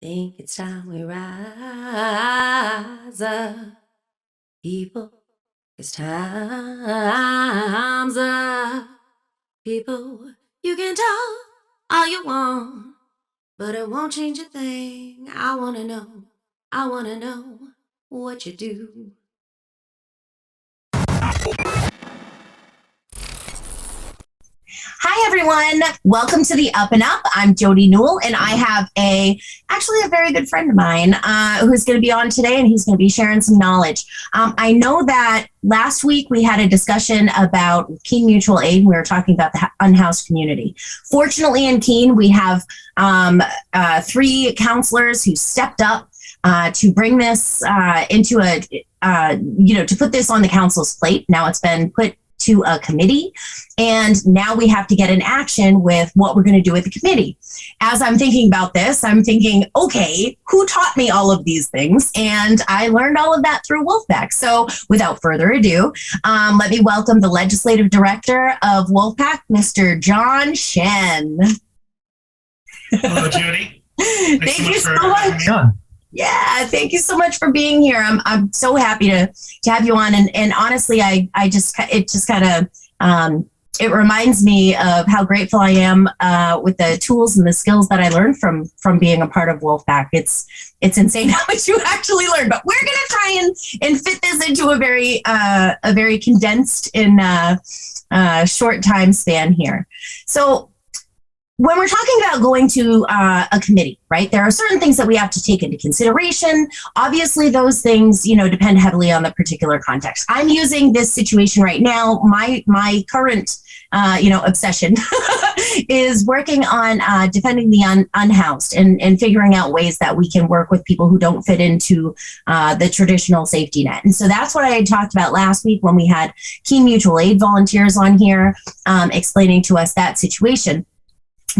Think it's time we rise up, people. It's time's up, people. You can talk all you want, but it won't change a thing. I wanna know what you do. Hi, everyone. Welcome to the Up and Up. I'm Jodi Newell, and I have actually a very good friend of mine who's going to be on today, and he's going to be sharing some knowledge. I know that last week we had a discussion about Keene Mutual Aid. We were talking about the unhoused community. Fortunately, in Keene, we have 3 counselors who stepped up to bring this into to put this on the council's plate. Now it's been put to a committee, and now we have to get in action with what we're going to do with the committee. As I'm thinking about this, I'm thinking, okay, who taught me all of these things? And I learned all of that through Wolfpack. So without further ado, let me welcome the legislative director of Wolfpack, Mr. John Shen. Hello, Jodi. Thank you so much. Yeah, thank you so much for being here. I'm so happy to have you on. And honestly, it reminds me of how grateful I am with the tools and the skills that I learned from being a part of Wolfpack. It's insane how much you actually learn. But we're gonna try and fit this into a very condensed and short time span here. So, when we're talking about going to a committee, right, there are certain things that we have to take into consideration. Obviously, those things, depend heavily on the particular context. I'm using this situation right now. My current, obsession is working on defending the unhoused and figuring out ways that we can work with people who don't fit into the traditional safety net. And so that's what I had talked about last week when we had Keene Mutual Aid volunteers on here explaining to us that situation.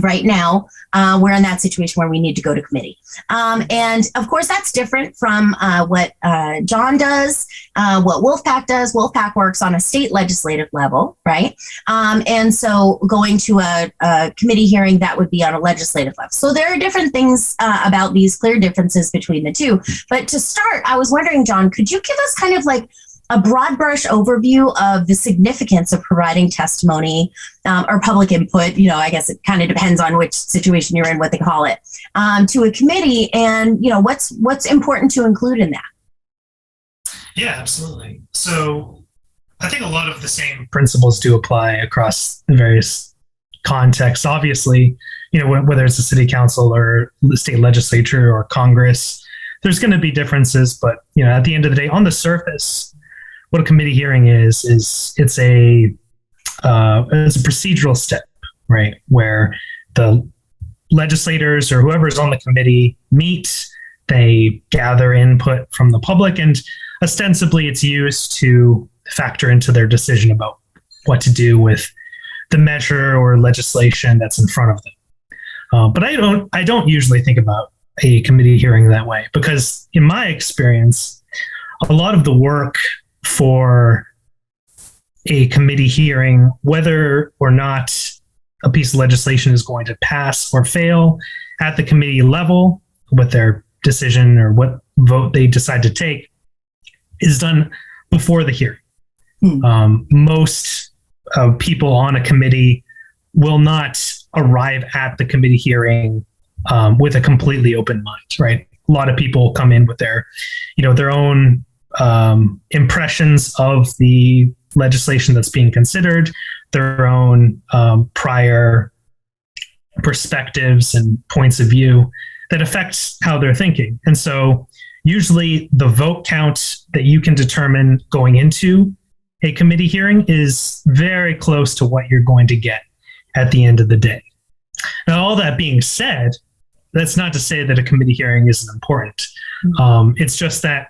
Right now, we're in that situation where we need to go to committee. And of course, that's different from what John does, what Wolfpack does. Wolfpack works on a state legislative level, right? And so going to a committee hearing, that would be on a legislative level. So there are different things about these clear differences between the two. But to start, I was wondering, John, could you give us kind of like a broad brush overview of the significance of providing testimony or public input, I guess it kind of depends on which situation you're in, what they call it, to a committee, and, what's important to include in that? Yeah, absolutely. So I think a lot of the same principles do apply across the various contexts. Obviously, whether it's a city council or the state legislature or Congress, there's going to be differences, but, at the end of the day, on the surface, what a committee hearing is it's a procedural step, right, where the legislators or whoever's on the committee meet, they gather input from the public, and ostensibly it's used to factor into their decision about what to do with the measure or legislation that's in front of them. But I don't usually think about a committee hearing that way, because in my experience, a lot of the work for a committee hearing, whether or not a piece of legislation is going to pass or fail at the committee level with their decision or what vote they decide to take, is done before the hearing. Most people on a committee will not arrive at the committee hearing with a completely open mind, right? A lot of people come in with their own impressions of the legislation that's being considered, their own prior perspectives and points of view that affects how they're thinking. And so usually the vote count that you can determine going into a committee hearing is very close to what you're going to get at the end of the day. Now, all that being said, that's not to say that a committee hearing isn't important. It's just that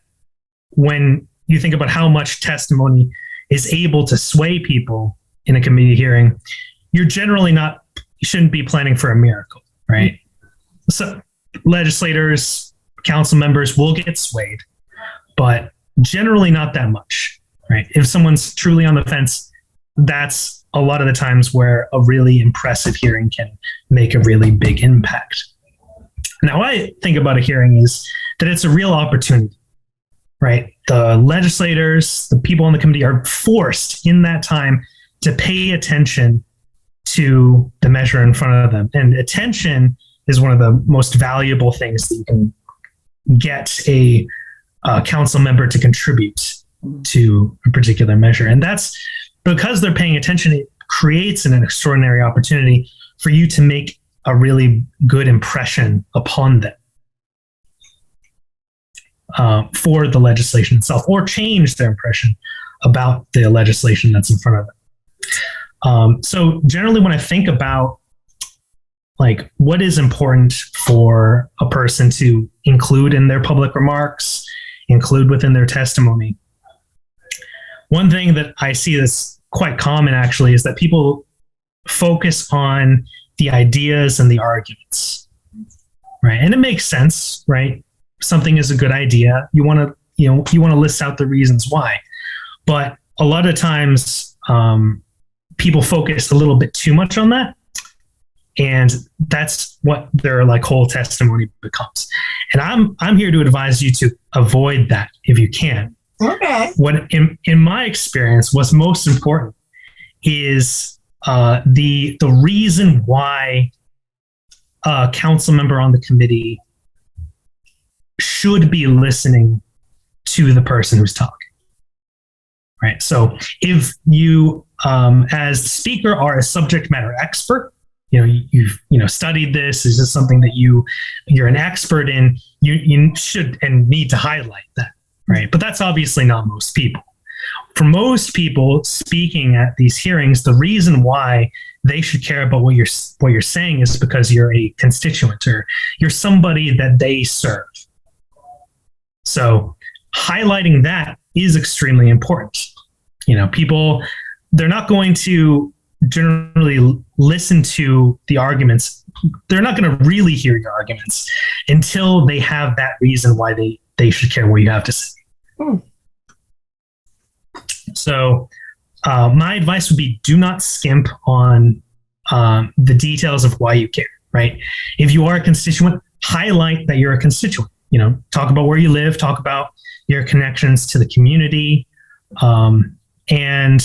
when you think about how much testimony is able to sway people in a committee hearing, you shouldn't be planning for a miracle, right? So legislators, council members will get swayed, but generally not that much, right? If someone's truly on the fence, that's a lot of the times where a really impressive hearing can make a really big impact. Now, what I think about a hearing is that it's a real opportunity, right? The legislators, the people on the committee are forced in that time to pay attention to the measure in front of them. And attention is one of the most valuable things that you can get a council member to contribute to a particular measure. And that's because they're paying attention, it creates an extraordinary opportunity for you to make a really good impression upon them for the legislation itself, or change their impression about the legislation that's in front of them. So generally when I think about like what is important for a person to include in their public remarks, include within their testimony, one thing that I see that's quite common actually is that people focus on the ideas and the arguments, right? And it makes sense, right? Something is a good idea. You want to list out the reasons why, but a lot of times people focus a little bit too much on that, and that's what their like whole testimony becomes. And I'm here to advise you to avoid that if you can. Okay. What in my experience, what's most important is the reason why a council member on the committee should be listening to the person who's talking. Right. So if you, as the speaker, are a subject matter expert, you've studied this. This is something that you're an expert in. You should and need to highlight that. Right. But that's obviously not most people. For most people speaking at these hearings, the reason why they should care about what you're saying is because you're a constituent or you're somebody that they serve. So highlighting that is extremely important. People, they're not going to generally listen to the arguments. They're not going to really hear your arguments until they have that reason why they should care what you have to say. So my advice would be do not skimp on the details of why you care, right? If you are a constituent, highlight that you're a constituent. Talk about where you live, talk about your connections to the community. And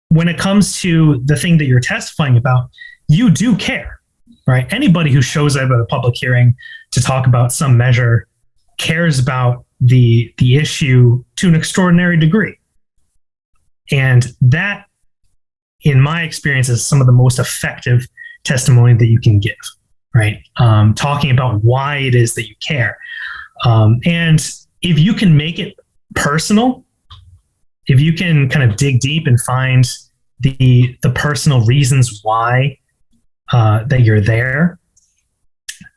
when it comes to the thing that you're testifying about, you do care, right? Anybody who shows up at a public hearing to talk about some measure cares about the issue to an extraordinary degree. And that, in my experience, is some of the most effective testimony that you can give, right? Talking about why it is that you care. And if you can make it personal, if you can kind of dig deep and find the personal reasons why that you're there,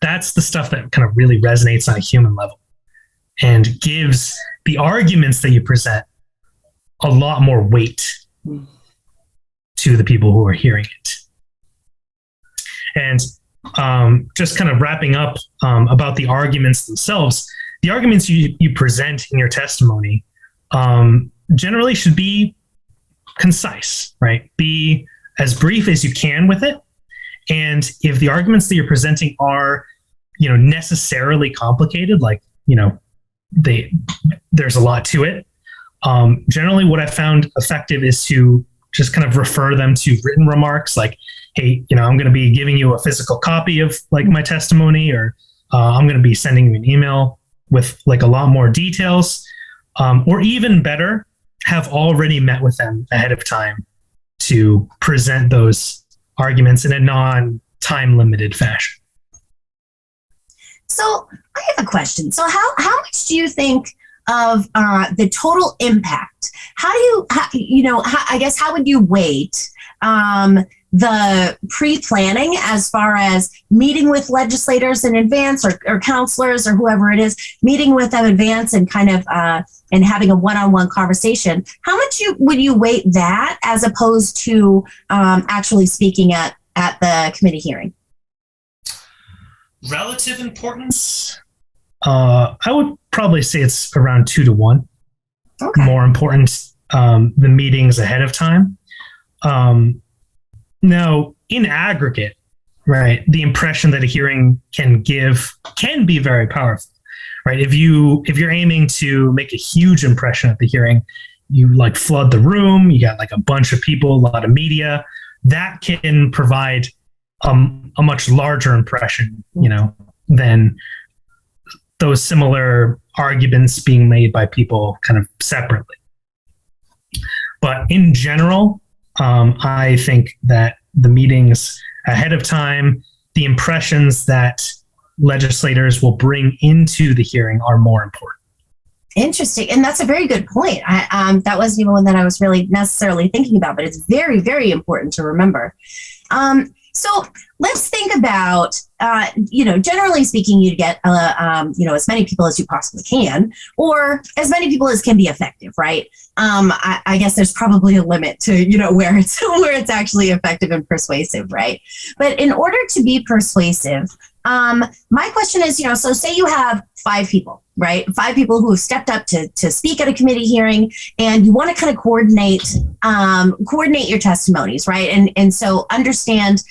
that's the stuff that kind of really resonates on a human level and gives the arguments that you present a lot more weight to the people who are hearing it. And just kind of wrapping up about the arguments themselves, the arguments you present in your testimony generally should be concise, right? Be as brief as you can with it. And if the arguments that you're presenting are, necessarily complicated, like, there's a lot to it. Generally what I found effective is to just kind of refer them to written remarks like, hey, I'm going to be giving you a physical copy of like my testimony, or I'm going to be sending you an email with like a lot more details, or even better, have already met with them ahead of time to present those arguments in a non-time limited fashion. So I have a question. So how much do you think of the total impact? How would you weight the pre-planning as far as meeting with legislators in advance or counselors or whoever it is, meeting with them in advance and kind of and having a one-on-one conversation? How much would you weight that as opposed to actually speaking at the committee hearing? Relative importance, I would probably say it's around 2 to 1. Okay. More important, the meetings ahead of time. Now, in aggregate, right, the impression that a hearing can give can be very powerful, right? If you're aiming to make a huge impression at the hearing, you like flood the room, you got like a bunch of people, a lot of media, that can provide a much larger impression, than those similar arguments being made by people kind of separately. But in general, I think that the meetings ahead of time, the impressions that legislators will bring into the hearing are more important. Interesting. And that's a very good point. That wasn't even one that I was really necessarily thinking about, but it's very, very important to remember. So let's think about, generally speaking, you get, as many people as you possibly can, or as many people as can be effective, right? I guess there's probably a limit to, where it's actually effective and persuasive, right? But in order to be persuasive, my question is, so say you have 5 people, right? 5 people who have stepped up to speak at a committee hearing, and you want to kind of coordinate your testimonies, right? And so understand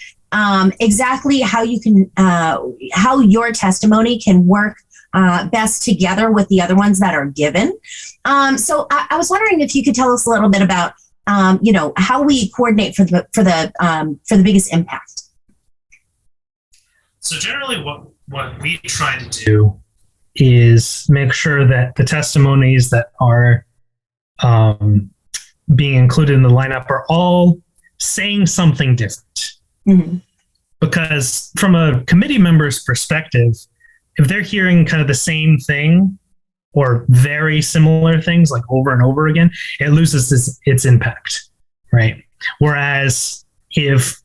exactly how you can, how your testimony can work best together with the other ones that are given. So I was wondering if you could tell us a little bit about, how we coordinate for the biggest impact. So generally what we try to do is make sure that the testimonies that are being included in the lineup are all saying something different. Mm-hmm. Because from a committee member's perspective, if they're hearing kind of the same thing or very similar things like over and over again, it loses its impact, right? Whereas if,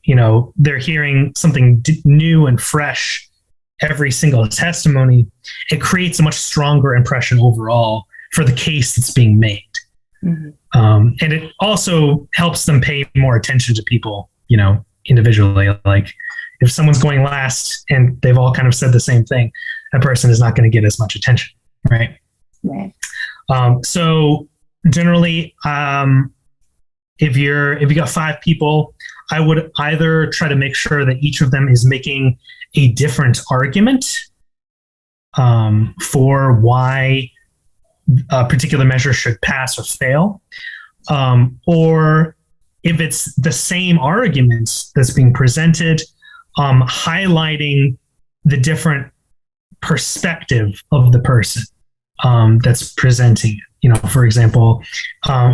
they're hearing something new and fresh every single testimony, it creates a much stronger impression overall for the case that's being made. Mm-hmm. And it also helps them pay more attention to people, individually. Like if someone's going last and they've all kind of said the same thing, that person is not going to get as much attention, right? Right. So generally, if you got 5 people, I would either try to make sure that each of them is making a different argument for why a particular measure should pass or fail, or if it's the same argument that's being presented, highlighting the different perspective of the person that's presenting it. For example,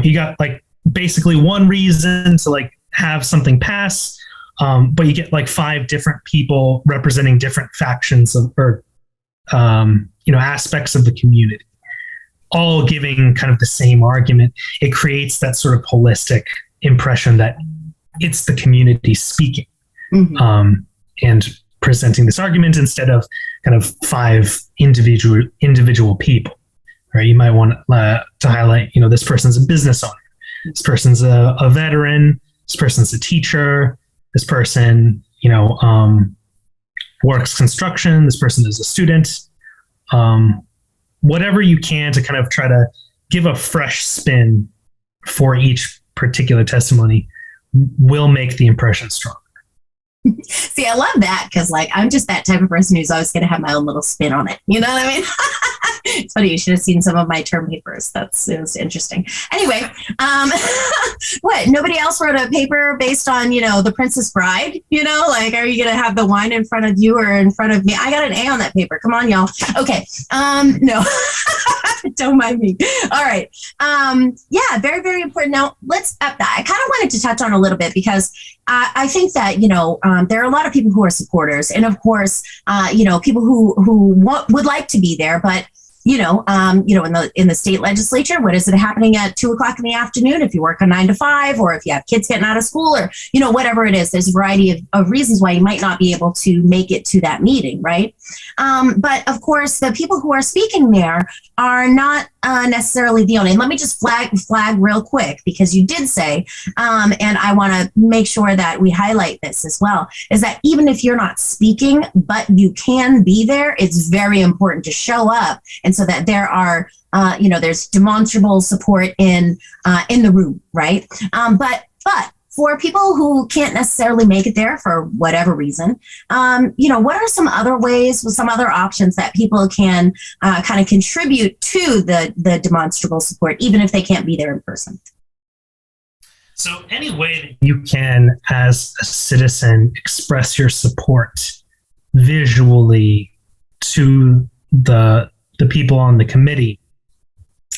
you got like basically one reason to like have something pass, but you get like 5 different people representing different factions or aspects of the community, all giving kind of the same argument. It creates that sort of holistic impression that it's the community speaking, mm-hmm. And presenting this argument instead of kind of 5 individual people. Right? You might want to highlight, this person's a business owner, this person's a veteran, this person's a teacher, this person, works construction, this person is a student. Whatever you can to kind of try to give a fresh spin for each particular testimony will make the impression stronger. See, I love that because I'm just that type of person who's always going to have my own little spin on it. You know what I mean? It's funny. You should have seen some of my term papers. It was interesting. Anyway, what? Nobody else wrote a paper based on, The Princess Bride? Are you going to have the wine in front of you or in front of me? I got an A on that paper. Come on, y'all. Okay. No, don't mind me. All right. Yeah, very, very important. Now I kind of wanted to touch on a little bit because I think that, there are a lot of people who are supporters, and of course, people who would like to be there, but in the state legislature, what is it happening at 2:00 in the afternoon? If you work a 9 to 5, or if you have kids getting out of school, or whatever it is, there's a variety of reasons why you might not be able to make it to that meeting, right? But of course, the people who are speaking there are not necessarily the only. And let me just flag real quick, because you did say, and I want to make sure that we highlight this as well, is that even if you're not speaking, but you can be there, it's very important to show up, and so that there are, there's demonstrable support in the room, right? But for people who can't necessarily make it there for whatever reason, what are some other ways, some other options that people can kind of contribute to the demonstrable support, even if they can't be there in person? So any way that you can, as a citizen, express your support visually to the people on the committee,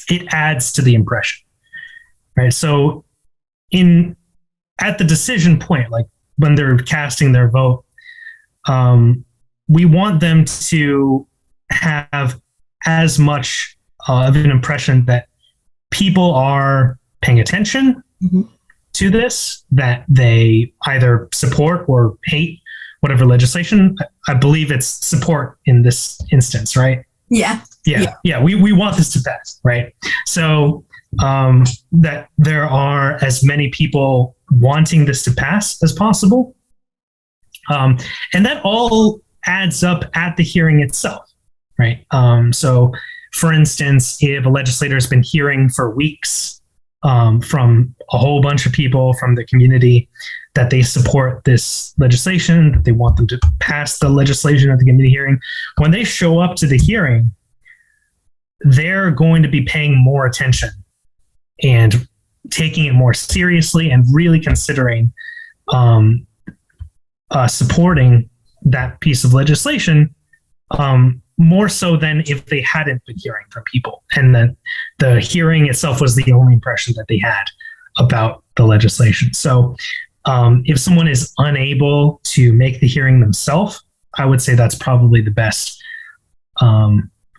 it adds to the impression, right? So at the decision point, like when they're casting their vote, we want them to have as much of an impression that people are paying attention to this, that they either support or hate whatever legislation. I believe it's support in this instance, right? Yeah. We want this to pass, right? So that there are as many people wanting this to pass as possible. And that all adds up at the hearing itself, right? So for instance, if a legislator has been hearing for weeks from a whole bunch of people from the community that they support this legislation, that they want them to pass the legislation at the committee hearing, when they show up to the hearing, they're going to be paying more attention and taking it more seriously and really considering supporting that piece of legislation more so than if they hadn't been hearing from people. And then the hearing itself was the only impression that they had about the legislation. So if someone is unable to make the hearing themselves, I would say that's probably the best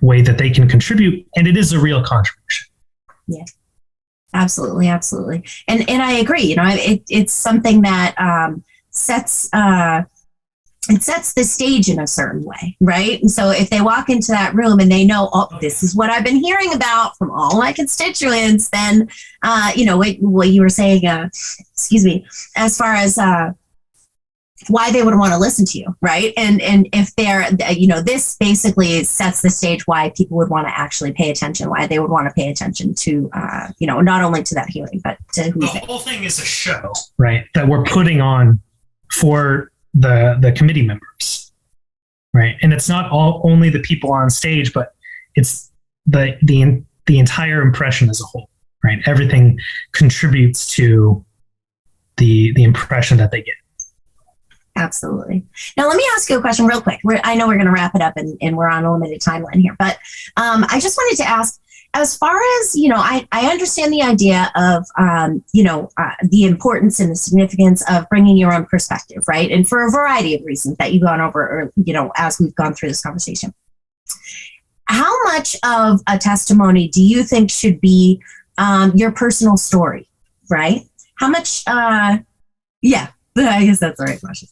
way that they can contribute. And it is a real contribution. Yeah, absolutely. Absolutely. And I agree, it's something that sets the stage in a certain way, right? And so if they walk into that room and they know, oh, this is what I've been hearing about from all my constituents, then, what you were saying, as far as why they would want to listen to you, right? And if they're, this basically sets the stage why people would want to actually pay attention, why they would want to pay attention to, not only to that hearing, but to who the whole thing is a show, right? That we're putting on for the committee members, right? And it's not only the people on stage, but it's the entire impression as a whole, right? Everything contributes to the impression that they get. Absolutely. Now, let me ask you a question real quick. I know we're going to wrap it up and we're on a limited timeline here, but I just wanted to ask, as far as, I understand the idea of, the importance and the significance of bringing your own perspective, right? And for a variety of reasons that you've gone over, or, as we've gone through this conversation. How much of a testimony do you think should be your personal story, right? How much, I guess that's the right question.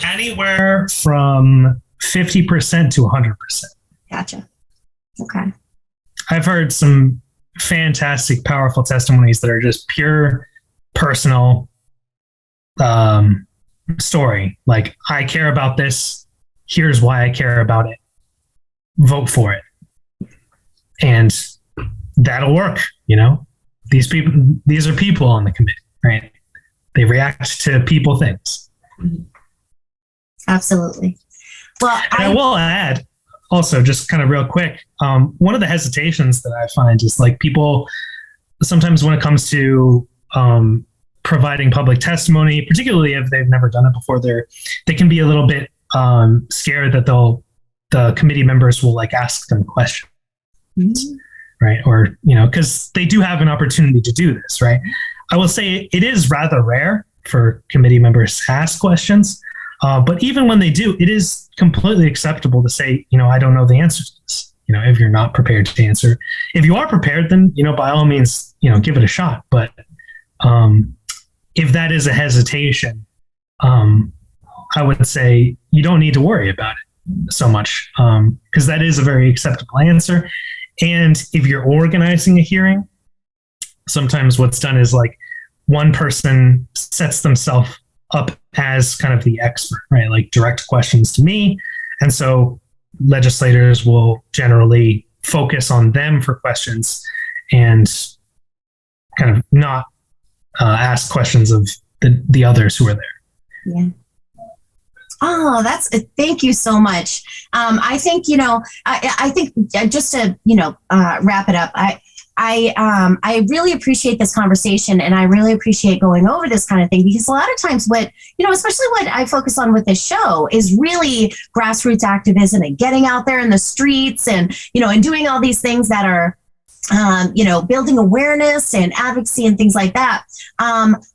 Anywhere from 50% to 100%. Gotcha. Okay. I've heard some fantastic, powerful testimonies that are just pure personal story. Like, I care about this. Here's why I care about it. Vote for it. And that'll work. These are people on the committee, right? They react to people things. Absolutely. Well, I will add also, just kind of real quick, one of the hesitations that I find is like people sometimes when it comes to providing public testimony, particularly if they've never done it before, they can be a little bit scared that the committee members will like ask them questions, right? Or, because they do have an opportunity to do this, right? I will say it is rather rare for committee members to ask questions. But even when they do, it is completely acceptable to say, I don't know the answer to this, if you're not prepared to answer. If you are prepared, then, by all means, give it a shot. But if that is a hesitation, I would say you don't need to worry about it so much, because that is a very acceptable answer. And if you're organizing a hearing, sometimes what's done is like one person sets themselves up as kind of the expert, right? Like direct questions to me. And so legislators will generally focus on them for questions and kind of not ask questions of the others who are there. Yeah. Oh, thank you so much. I think, I think just to, wrap it up, I really appreciate this conversation, and I really appreciate going over this kind of thing, because a lot of times especially what I focus on with this show is really grassroots activism and getting out there in the streets and, and doing all these things that are, building awareness and advocacy and things like that.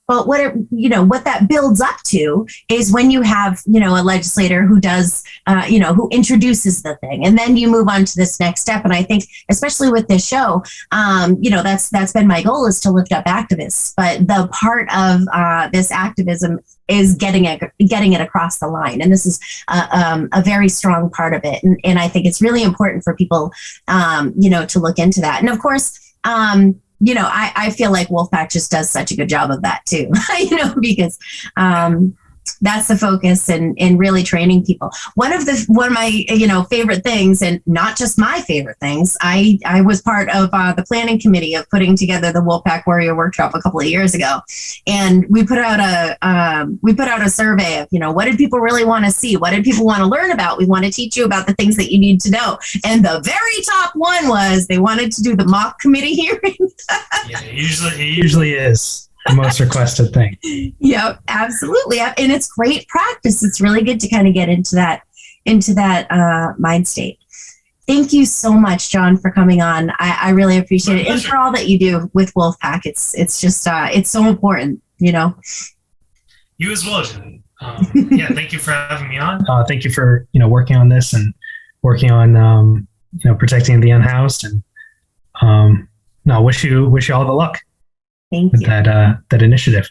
But what that builds up to is when you have, a legislator who does, who introduces the thing, and then you move on to this next step. And I think, especially with this show, that's been my goal, is to lift up activists. But the part of this activism is getting it across the line, and this is a very strong part of it. And I think it's really important for people, to look into that. And of course, I feel like Wolfpack just does such a good job of that too, because that's the focus, and really training people. One of my favorite things, and not just my favorite things, I was part of the planning committee of putting together the Wolfpack Warrior Workshop a couple of years ago, and we put out a survey of what did people really want to see, what did people want to learn about. We want to teach you about the things that you need to know, and the very top one was they wanted to do the mock committee hearing. Yeah, it usually is the most requested thing. Yep, absolutely. And it's great practice. It's really good to kind of get into that mind state. Thank you so much, John, for coming on. I really appreciate it. And for all that you do with Wolfpack. It's just, it's so important, You as well, Jen. Yeah, thank you for having me on. Thank you for, working on this and working on, protecting the unhoused. And wish you all the luck. Thank with you. That initiative.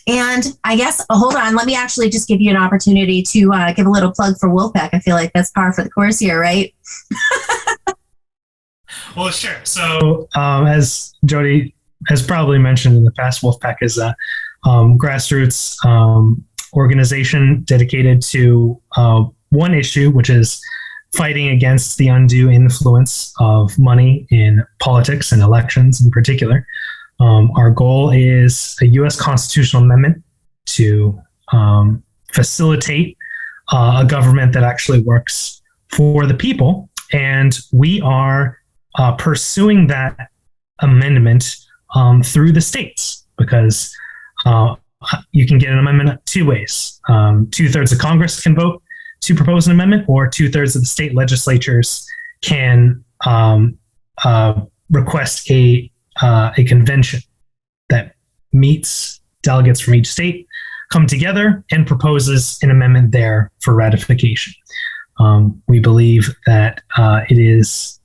And I guess, hold on, let me actually just give you an opportunity to give a little plug for Wolfpack. I feel like that's par for the course here, right? Well, sure. So as Jodi has probably mentioned in the past, Wolfpack is a grassroots organization dedicated to one issue, which is fighting against the undue influence of money in politics and elections in particular. Our goal is a U.S. constitutional amendment to facilitate a government that actually works for the people. And we are pursuing that amendment through the states, because you can get an amendment two ways. 2/3 of Congress can vote to propose an amendment, or 2/3 of the state legislatures can request a convention that meets delegates from each state, come together, and proposes an amendment there for ratification. We believe that it is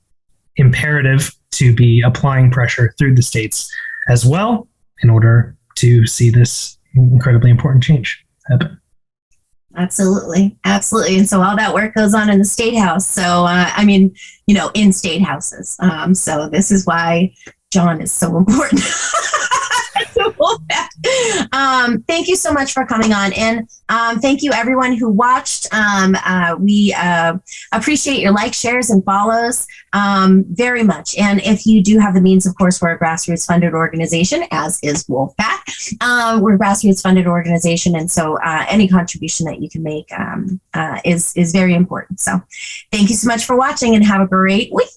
imperative to be applying pressure through the states as well in order to see this incredibly important change happen. Absolutely. Absolutely. And so all that work goes on in the State House. So, in state houses. So this is why John is so important. Thank you so much for coming on. And thank you everyone who watched. We appreciate your likes, shares, and follows very much. And if you do have the means, of course, we're a grassroots funded organization, as is Wolfpack. We're a grassroots funded organization. And so any contribution that you can make is very important. So thank you so much for watching, and have a great week.